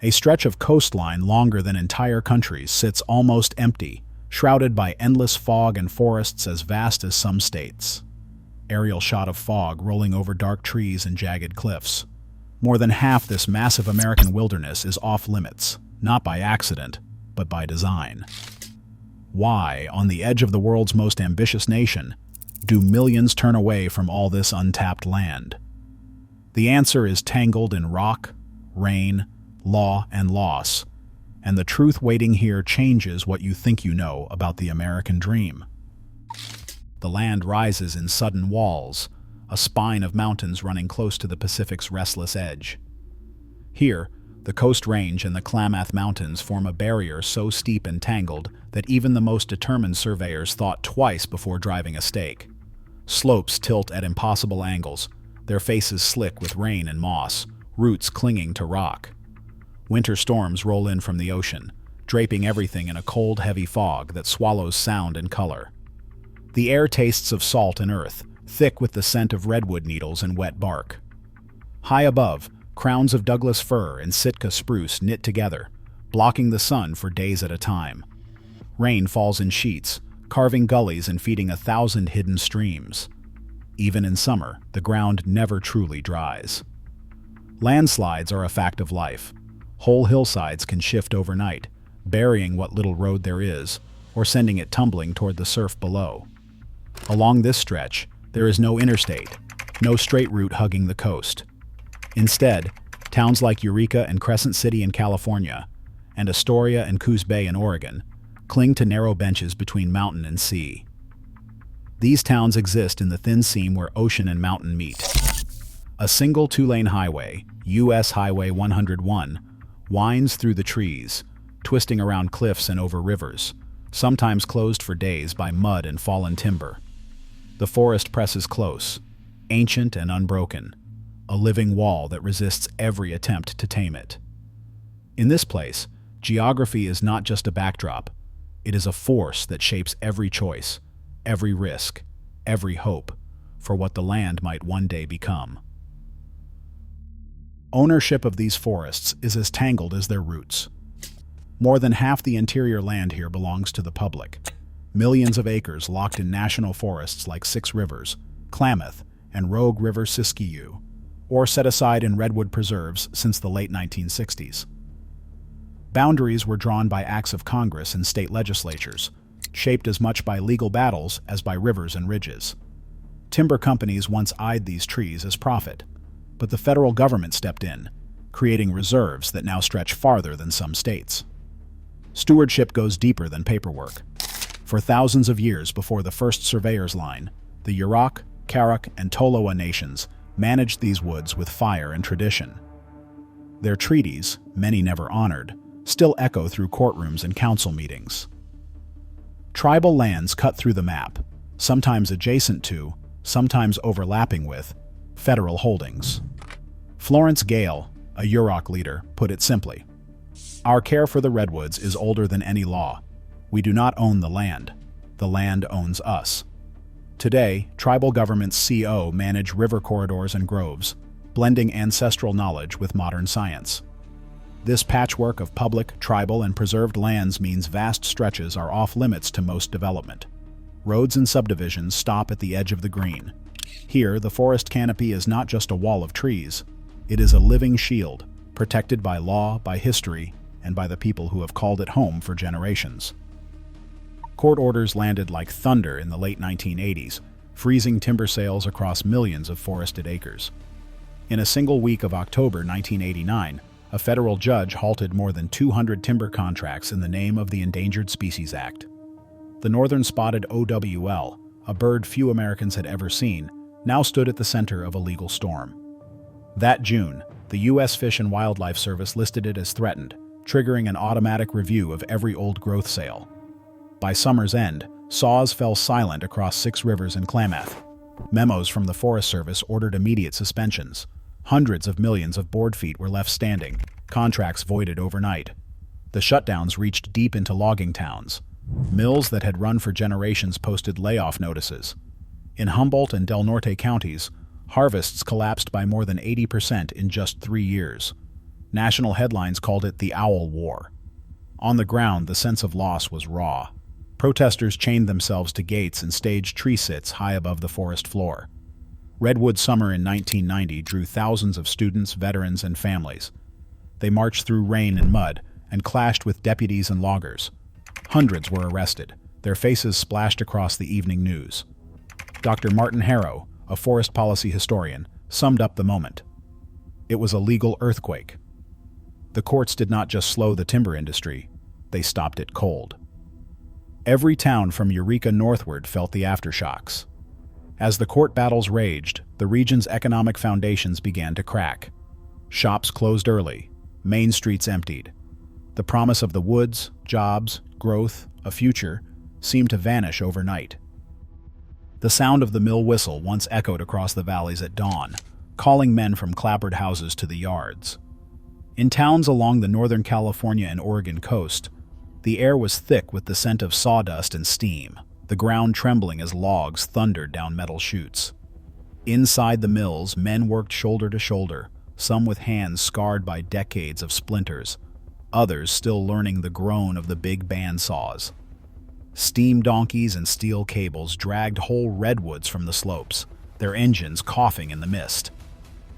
A stretch of coastline longer than entire countries sits almost empty, shrouded by endless fog and forests as vast as some states. Aerial shot of fog rolling over dark trees and jagged cliffs. More than half this massive American wilderness is off-limits, not by accident, but by design. Why, on the edge of the world's most ambitious nation, do millions turn away from all this untapped land? The answer is tangled in rock, rain, law, and loss, and the truth waiting here changes what you think you know about the American dream. The land rises in sudden walls, a spine of mountains running close to the Pacific's restless edge. Here, the Coast Range and the Klamath Mountains form a barrier so steep and tangled that even the most determined surveyors thought twice before driving a stake. Slopes tilt at impossible angles, their faces slick with rain and moss, roots clinging to rock. Winter storms roll in from the ocean, draping everything in a cold, heavy fog that swallows sound and color. The air tastes of salt and earth, thick with the scent of redwood needles and wet bark. High above, crowns of Douglas fir and Sitka spruce knit together, blocking the sun for days at a time. Rain falls in sheets, carving gullies and feeding 1,000 hidden streams. Even in summer, the ground never truly dries. Landslides are a fact of life. Whole hillsides can shift overnight, burying what little road there is, or sending it tumbling toward the surf below. Along this stretch, there is no interstate, no straight route hugging the coast. Instead, towns like Eureka and Crescent City in California, and Astoria and Coos Bay in Oregon, cling to narrow benches between mountain and sea. These towns exist in the thin seam where ocean and mountain meet. A single two-lane highway, U.S. Highway 101, winds through the trees, twisting around cliffs and over rivers, sometimes closed for days by mud and fallen timber. The forest presses close, ancient and unbroken, a living wall that resists every attempt to tame it. In this place, geography is not just a backdrop, it is a force that shapes every choice, every risk, every hope for what the land might one day become. Ownership of these forests is as tangled as their roots. More than half the interior land here belongs to the public. Millions of acres locked in national forests like Six Rivers, Klamath, and Rogue River Siskiyou, or set aside in redwood preserves since the late 1960s. Boundaries were drawn by acts of Congress and state legislatures, shaped as much by legal battles as by rivers and ridges. Timber companies once eyed these trees as profit, but the federal government stepped in, creating reserves that now stretch farther than some states. Stewardship goes deeper than paperwork. For thousands of years before the first surveyor's line, the Yurok, Karok, and Tolowa nations managed these woods with fire and tradition. Their treaties, many never honored, still echo through courtrooms and council meetings. Tribal lands cut through the map, sometimes adjacent to, sometimes overlapping with, federal holdings. Florence Gale, a Yurok leader, put it simply: "Our care for the redwoods is older than any law. We do not own the land owns us." Today, tribal governments manage river corridors and groves, blending ancestral knowledge with modern science. This patchwork of public, tribal, and preserved lands means vast stretches are off-limits to most development. Roads and subdivisions stop at the edge of the green. Here, the forest canopy is not just a wall of trees. It is a living shield, protected by law, by history, and by the people who have called it home for generations. Court orders landed like thunder in the late 1980s, freezing timber sales across millions of forested acres. In a single week of October 1989, a federal judge halted more than 200 timber contracts in the name of the Endangered Species Act. The northern spotted OWL, a bird few Americans had ever seen, now stood at the center of a legal storm. That June, the U.S. Fish and Wildlife Service listed it as threatened, triggering an automatic review of every old-growth sale. By summer's end, saws fell silent across Six Rivers and Klamath. Memos from the Forest Service ordered immediate suspensions. Hundreds of millions of board feet were left standing, contracts voided overnight. The shutdowns reached deep into logging towns. Mills that had run for generations posted layoff notices. In Humboldt and Del Norte counties, harvests collapsed by more than 80% in just 3 years. National headlines called it the Owl War. On the ground, the sense of loss was raw. Protesters chained themselves to gates and staged tree sits high above the forest floor. Redwood Summer in 1990 drew thousands of students, veterans, and families. They marched through rain and mud and clashed with deputies and loggers. Hundreds were arrested, their faces splashed across the evening news. Dr. Martin Harrow, a forest policy historian, summed up the moment. It was a legal earthquake. The courts did not just slow the timber industry, they stopped it cold. Every town from Eureka northward felt the aftershocks. As the court battles raged, the region's economic foundations began to crack. Shops closed early, main streets emptied. The promise of the woods, jobs, growth, a future, seemed to vanish overnight. The sound of the mill whistle once echoed across the valleys at dawn, calling men from clapboard houses to the yards. In towns along the Northern California and Oregon coast, the air was thick with the scent of sawdust and steam, the ground trembling as logs thundered down metal chutes. Inside the mills, men worked shoulder to shoulder, some with hands scarred by decades of splinters, others still learning the groan of the big bandsaws. Steam donkeys and steel cables dragged whole redwoods from the slopes, their engines coughing in the mist.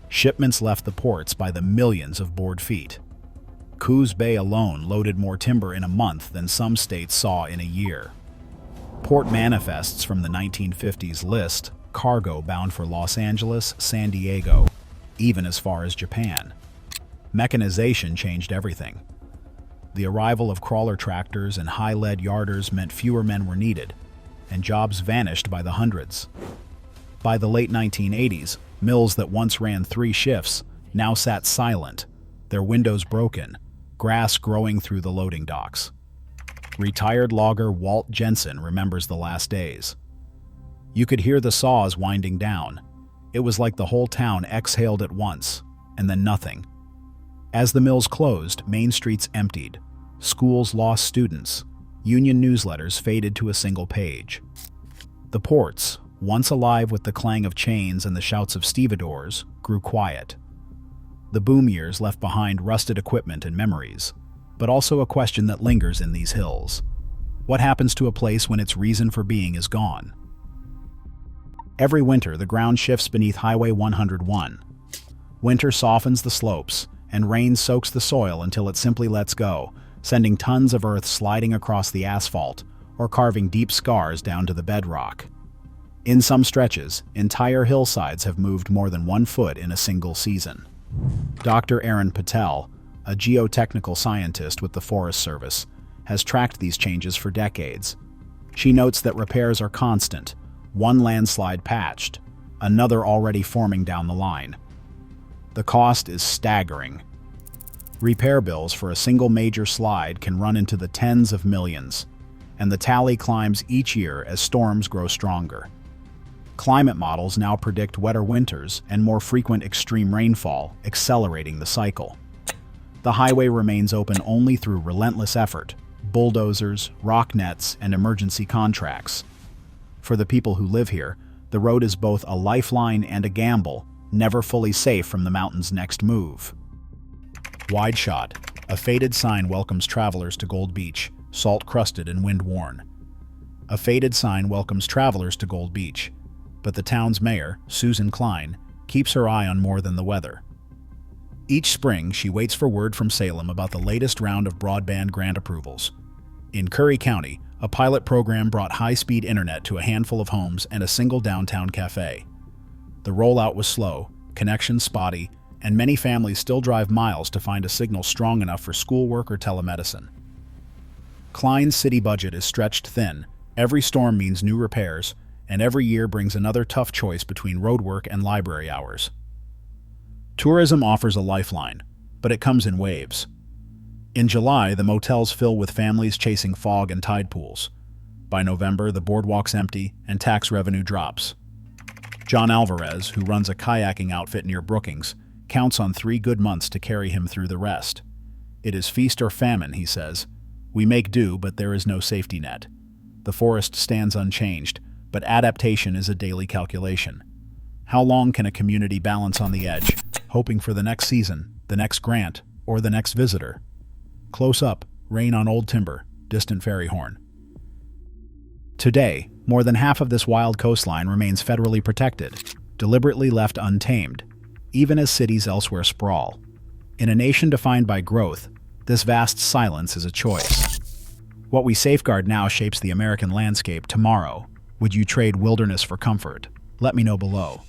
Shipments left the ports by the millions of board feet. Coos Bay alone loaded more timber in a month than some states saw in a year. Port manifests from the 1950s list cargo bound for Los Angeles, San Diego, even as far as Japan. Mechanization changed everything. The arrival of crawler tractors and high-lead yarders meant fewer men were needed, and jobs vanished by the hundreds. By the late 1980s, mills that once ran 3 shifts now sat silent, their windows broken, grass growing through the loading docks. Retired logger Walt Jensen remembers the last days. You could hear the saws winding down. It was like the whole town exhaled at once, and then nothing. As the mills closed, main streets emptied. Schools lost students. Union newsletters faded to a single page. The ports, once alive with the clang of chains and the shouts of stevedores, grew quiet. The boom years left behind rusted equipment and memories, but also a question that lingers in these hills. What happens to a place when its reason for being is gone? Every winter, the ground shifts beneath Highway 101. Winter softens the slopes, and rain soaks the soil until it simply lets go, sending tons of earth sliding across the asphalt or carving deep scars down to the bedrock. In some stretches, entire hillsides have moved more than 1 foot in a single season. Dr. Aaron Patel, a geotechnical scientist with the Forest Service, has tracked these changes for decades. She notes that repairs are constant, one landslide patched, another already forming down the line. The cost is staggering. Repair bills for a single major slide can run into the tens of millions, and the tally climbs each year as storms grow stronger. Climate models now predict wetter winters and more frequent extreme rainfall, accelerating the cycle. The highway remains open only through relentless effort, bulldozers, rock nets, and emergency contracts. For the people who live here, the road is both a lifeline and a gamble, never fully safe from the mountain's next move. Wide shot, a faded sign welcomes travelers to Gold Beach, salt-crusted and wind-worn. A faded sign welcomes travelers to Gold Beach, but the town's mayor, Susan Klein, keeps her eye on more than the weather. Each spring, she waits for word from Salem about the latest round of broadband grant approvals. In Curry County, a pilot program brought high-speed internet to a handful of homes and a single downtown cafe. The rollout was slow, connections spotty, and many families still drive miles to find a signal strong enough for schoolwork or telemedicine. Klein's city budget is stretched thin. Every storm means new repairs, and every year brings another tough choice between roadwork and library hours. Tourism offers a lifeline, but it comes in waves. In July, the motels fill with families chasing fog and tide pools. By November, the boardwalk's empty and tax revenue drops. John Alvarez, who runs a kayaking outfit near Brookings, counts on 3 good months to carry him through the rest. It is feast or famine, he says. We make do, but there is no safety net. The forest stands unchanged, but adaptation is a daily calculation. How long can a community balance on the edge, hoping for the next season, the next grant, or the next visitor. Close up, rain on old timber, distant ferry horn. Today, more than half of this wild coastline remains federally protected, deliberately left untamed, even as cities elsewhere sprawl. In a nation defined by growth, this vast silence is a choice. What we safeguard now shapes the American landscape tomorrow. Would you trade wilderness for comfort? Let me know below.